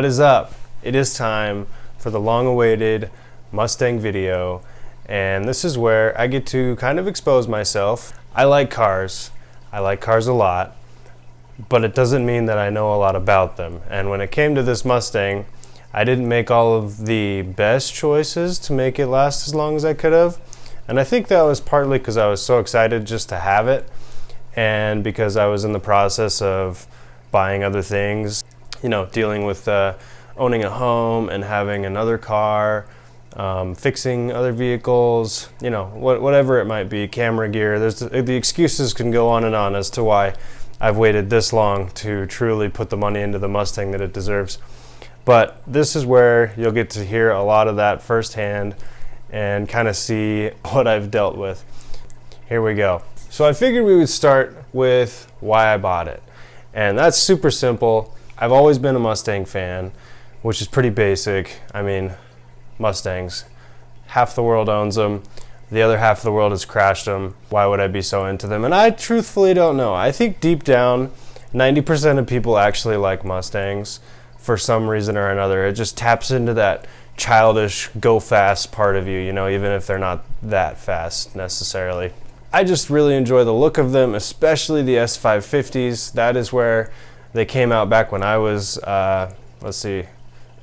What is up? It is time for the long-awaited Mustang video, and this is where I get to kind of expose myself. I like cars a lot, but it doesn't mean that I know a lot about them. And when it came to this Mustang, I didn't make all of the best choices to make it last as long as I could have. And I think that was partly because I was so excited just to have it, and because I was in the process of buying other things, you know, dealing with owning a home and having another car, fixing other vehicles, you know, whatever it might be, camera gear. The excuses can go on and on as to why I've waited this long to truly put the money into the Mustang that it deserves. But this is where you'll get to hear a lot of that firsthand and kind of see what I've dealt with. Here we go. So I figured we would start with why I bought it. And that's super simple. I've always been a Mustang fan, which is pretty basic. I mean, Mustangs, half the world owns them. The other half of the world has crashed them. Why would I be so into them? And I truthfully don't know. I think deep down, 90% of people actually like Mustangs for some reason or another. It just taps into that childish, go fast part of you, you know, even if they're not that fast necessarily. I just really enjoy the look of them, especially the S550s. That is where they came out back when I was,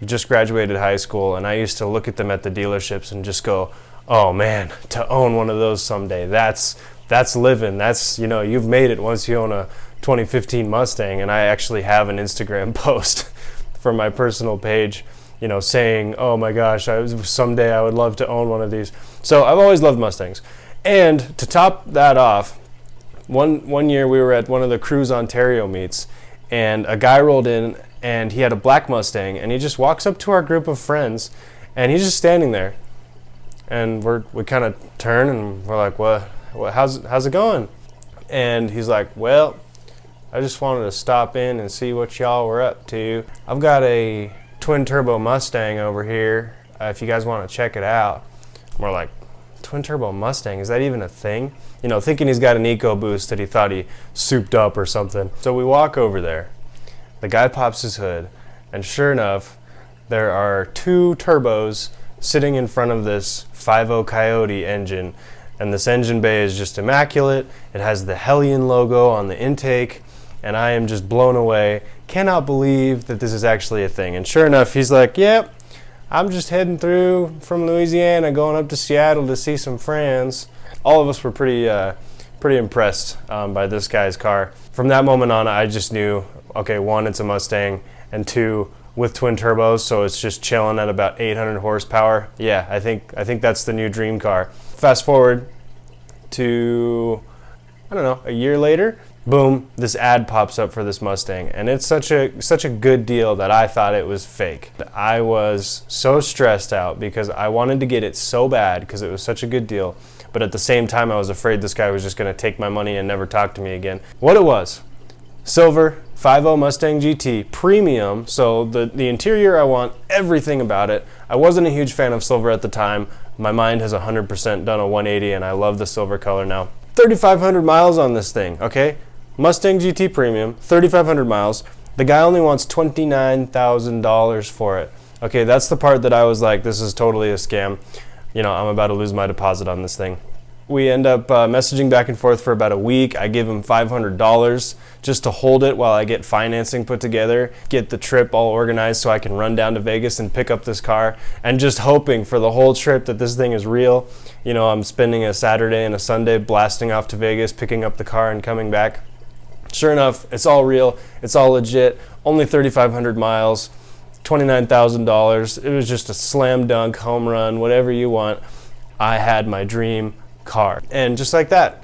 just graduated high school, and I used to look at them at the dealerships and just go, oh man, to own one of those someday, that's living. That's, you know, you've made it once you own a 2015 Mustang. And I actually have an Instagram post from my personal page, you know, saying, oh my gosh, someday I would love to own one of these. So I've always loved Mustangs. And to top that off, one year we were at one of the Cruise Ontario meets, and a guy rolled in and he had a black Mustang, and he just walks up to our group of friends and he's just standing there, and we kind of turn and we're like, what how's it going? And he's like, well, I just wanted to stop in and see what y'all were up to. I've got a twin turbo Mustang over here, if you guys want to check it out. And we're like, twin turbo Mustang, is that even a thing? You know, thinking he's got an EcoBoost that he thought he souped up or something. So we walk over there, the guy pops his hood, and sure enough, there are two turbos sitting in front of this 5.0 Coyote engine, and this engine bay is just immaculate. It has the Hellion logo on the intake, and I am just blown away. Cannot believe that this is actually a thing. And sure enough, he's like, yep, I'm just heading through from Louisiana, going up to Seattle to see some friends. All of us were pretty impressed by this guy's car. From that moment on, I just knew, okay, one, it's a Mustang, and two, with twin turbos, so it's just chilling at about 800 horsepower. Yeah, I think that's the new dream car. Fast forward to, I don't know, a year later, boom, this ad pops up for this Mustang, and it's such a good deal that I thought it was fake. I was so stressed out because I wanted to get it so bad because it was such a good deal, but at the same time I was afraid this guy was just going to take my money and never talk to me again. What it was, silver 5.0 Mustang GT premium, so the interior, I want everything about it. I wasn't a huge fan of silver at the time. My mind has 100% done a 180, and I love the silver color now. 3,500 miles on this thing, okay? Mustang GT Premium, 3,500 miles. The guy only wants $29,000 for it. Okay, that's the part that I was like, this is totally a scam. You know, I'm about to lose my deposit on this thing. We end up messaging back and forth for about a week. I give him $500 just to hold it while I get financing put together, get the trip all organized so I can run down to Vegas and pick up this car, and just hoping for the whole trip that this thing is real. You know, I'm spending a Saturday and a Sunday blasting off to Vegas, picking up the car and coming back. Sure enough, it's all real, it's all legit, only 3,500 miles, $29,000. It was just a slam dunk, home run, whatever you want. I had my dream car. And just like that,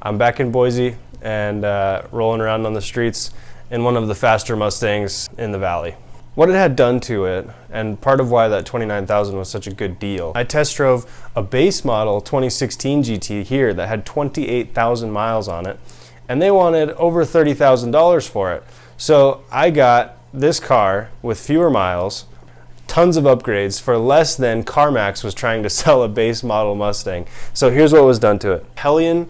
I'm back in Boise and rolling around on the streets in one of the faster Mustangs in the valley. What it had done to it, and part of why that $29,000 was such a good deal, I test drove a base model 2016 GT here that had 28,000 miles on it, and they wanted over $30,000 for it. So I got this car with fewer miles, tons of upgrades for less than CarMax was trying to sell a base model Mustang. So here's what was done to it. Hellion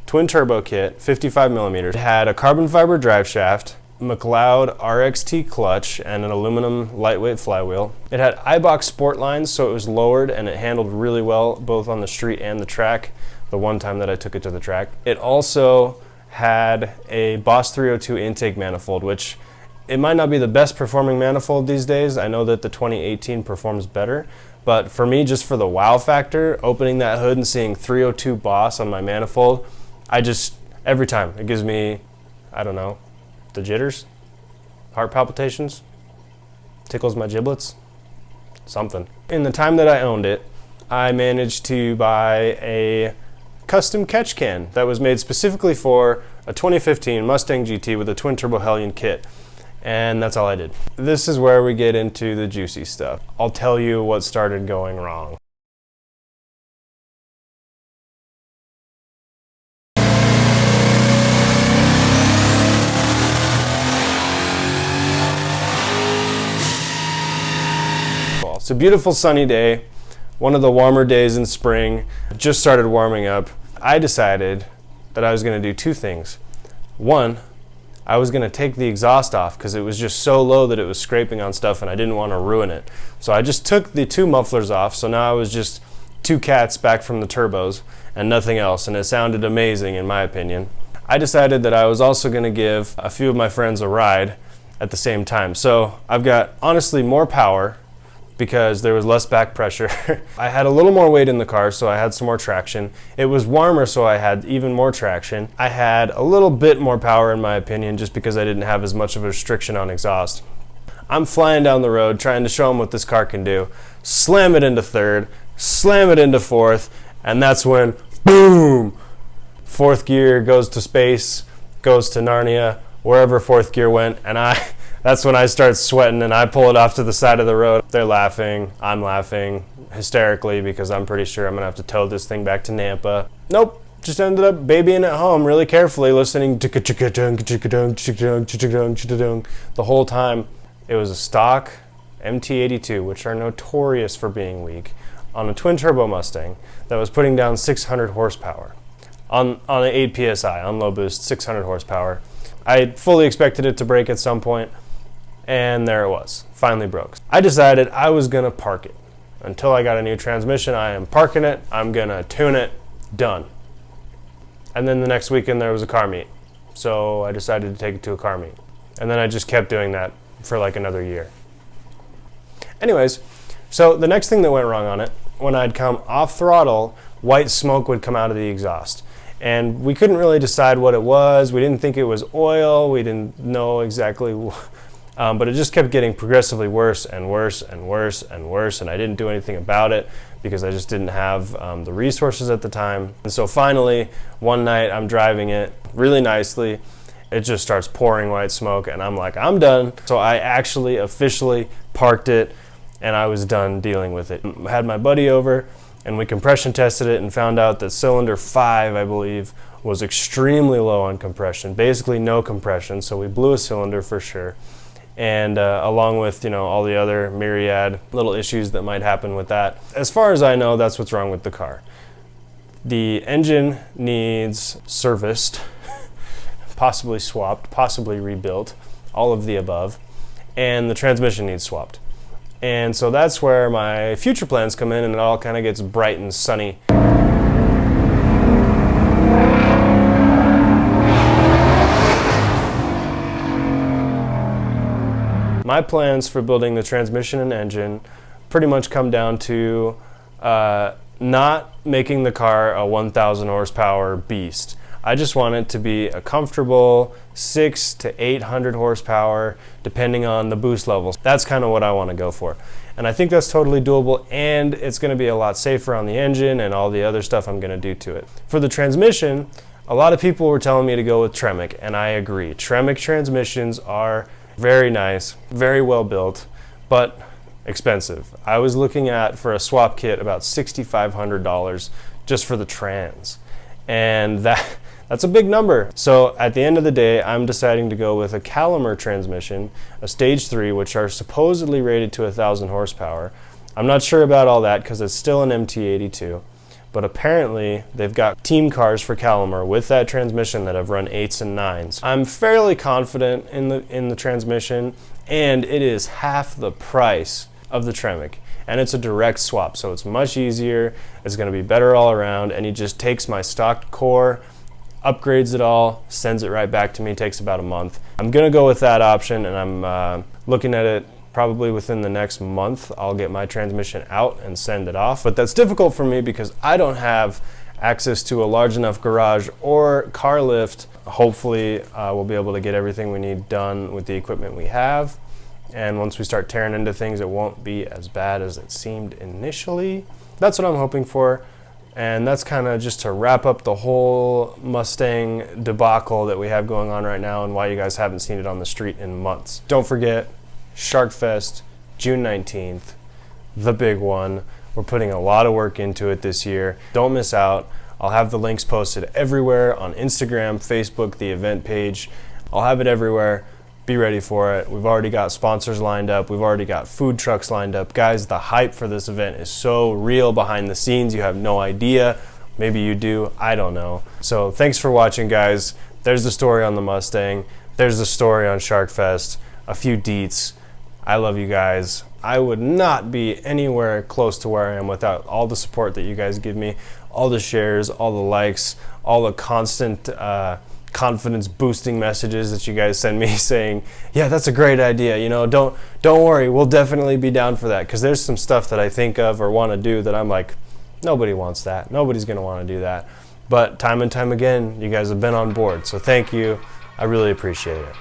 twin turbo kit, 55 millimeters. It had a carbon fiber drive shaft, McLeod RXT clutch and an aluminum lightweight flywheel. It had iBox sport lines, so it was lowered and it handled really well both on the street and the track, the one time that I took it to the track. It also had a Boss 302 intake manifold, which it might not be the best performing manifold these days. I know that the 2018 performs better, but for me, just for the wow factor, opening that hood and seeing 302 Boss on my manifold, every time, it gives me, I don't know, the jitters, heart palpitations, tickles my giblets, something. In the time that I owned it, I managed to buy a custom catch can that was made specifically for a 2015 Mustang GT with a twin turbo Hellion kit. And that's all I did. This is where we get into the juicy stuff. I'll tell you what started going wrong. It's a beautiful sunny day, one of the warmer days in spring. It just started warming up. I decided that I was gonna do two things. One, I was gonna take the exhaust off because it was just so low that it was scraping on stuff and I didn't want to ruin it. So I just took the two mufflers off, so now I was just two cats back from the turbos and nothing else, and it sounded amazing in my opinion. I decided that I was also gonna give a few of my friends a ride at the same time. So I've got honestly more power because there was less back pressure. I had a little more weight in the car, so I had some more traction. It was warmer, so I had even more traction. I had a little bit more power in my opinion, just because I didn't have as much of a restriction on exhaust. I'm flying down the road trying to show them what this car can do. Slam it into third, slam it into fourth, and that's when, boom! Fourth gear goes to space, goes to Narnia, wherever fourth gear went, and that's when I start sweating and I pull it off to the side of the road. They're laughing, I'm laughing hysterically because I'm pretty sure I'm gonna have to tow this thing back to Nampa. Nope, just ended up babying it home really carefully, listening the whole time. It was a stock MT82, which are notorious for being weak, on a twin turbo Mustang that was putting down 600 horsepower on an 8 PSI, on low boost, 600 horsepower. I fully expected it to break at some point, and there it was, finally broke. I decided I was gonna park it. Until I got a new transmission, I am parking it, I'm gonna tune it, done. And then the next weekend there was a car meet. So I decided to take it to a car meet. And then I just kept doing that for like another year. Anyways, so the next thing that went wrong on it, when I'd come off throttle, white smoke would come out of the exhaust. And we couldn't really decide what it was. We didn't think it was oil. We didn't know exactly, but it just kept getting progressively worse and worse and worse and worse. And I didn't do anything about it because I just didn't have the resources at the time. And so finally, one night I'm driving it really nicely. It just starts pouring white smoke and I'm like, I'm done. So I actually officially parked it and I was done dealing with it. I had my buddy over and we compression tested it and found out that cylinder 5, I believe, was extremely low on compression, basically no compression, so we blew a cylinder for sure. And along with, all the other myriad little issues that might happen with that. As far as I know, that's what's wrong with the car. The engine needs serviced, possibly swapped, possibly rebuilt, all of the above, and the transmission needs swapped. And so that's where my future plans come in and it all kind of gets bright and sunny. My plans for building the transmission and engine pretty much come down to not making the car a 1,000 horsepower beast. I just want it to be a comfortable 600 to 800 horsepower, depending on the boost levels. That's kind of what I want to go for. And I think that's totally doable, and it's going to be a lot safer on the engine and all the other stuff I'm going to do to it. For the transmission, a lot of people were telling me to go with Tremec, and I agree. Tremec transmissions are very nice, very well built, but expensive. I was looking at, for a swap kit, about $6,500 just for the trans. And that's a big number. So at the end of the day, I'm deciding to go with a Calimer transmission, a stage 3, which are supposedly rated to 1,000 horsepower. I'm not sure about all that because it's still an MT82, but apparently they've got team cars for Calamar with that transmission that have run 8s and 9s. I'm fairly confident in the transmission, and it is half the price of the Tremec, and it's a direct swap, so it's much easier, it's going to be better all around, and he just takes my stock core, upgrades it all, sends it right back to me. Takes about a month. I'm going to go with that option, and I'm looking at it probably within the next month. I'll get my transmission out and send it off, but that's difficult for me because I don't have access to a large enough garage or car lift. Hopefully we'll be able to get everything we need done with the equipment we have, and once we start tearing into things, it won't be as bad as it seemed initially. That's what I'm hoping for. And that's kind of just to wrap up the whole Mustang debacle that we have going on right now and why you guys haven't seen it on the street in months. Don't forget, Shark Fest, June 19th, the big one. We're putting a lot of work into it this year. Don't miss out. I'll have the links posted everywhere on Instagram, Facebook, the event page. I'll have it everywhere. Be ready for it. We've already got sponsors lined up. We've already got food trucks lined up. Guys, the hype for this event is so real behind the scenes. You have no idea. Maybe you do. I don't know. So thanks for watching, guys. There's the story on the Mustang. There's the story on Shark Fest. A few deets. I love you guys. I would not be anywhere close to where I am without all the support that you guys give me, all the shares, all the likes, all the constant confidence boosting messages that you guys send me saying, yeah, that's a great idea, you know, don't worry, we'll definitely be down for that, because there's some stuff that I think of or want to do that I'm like, nobody wants that, nobody's going to want to do that. But time and time again, you guys have been on board, so thank you. I really appreciate it.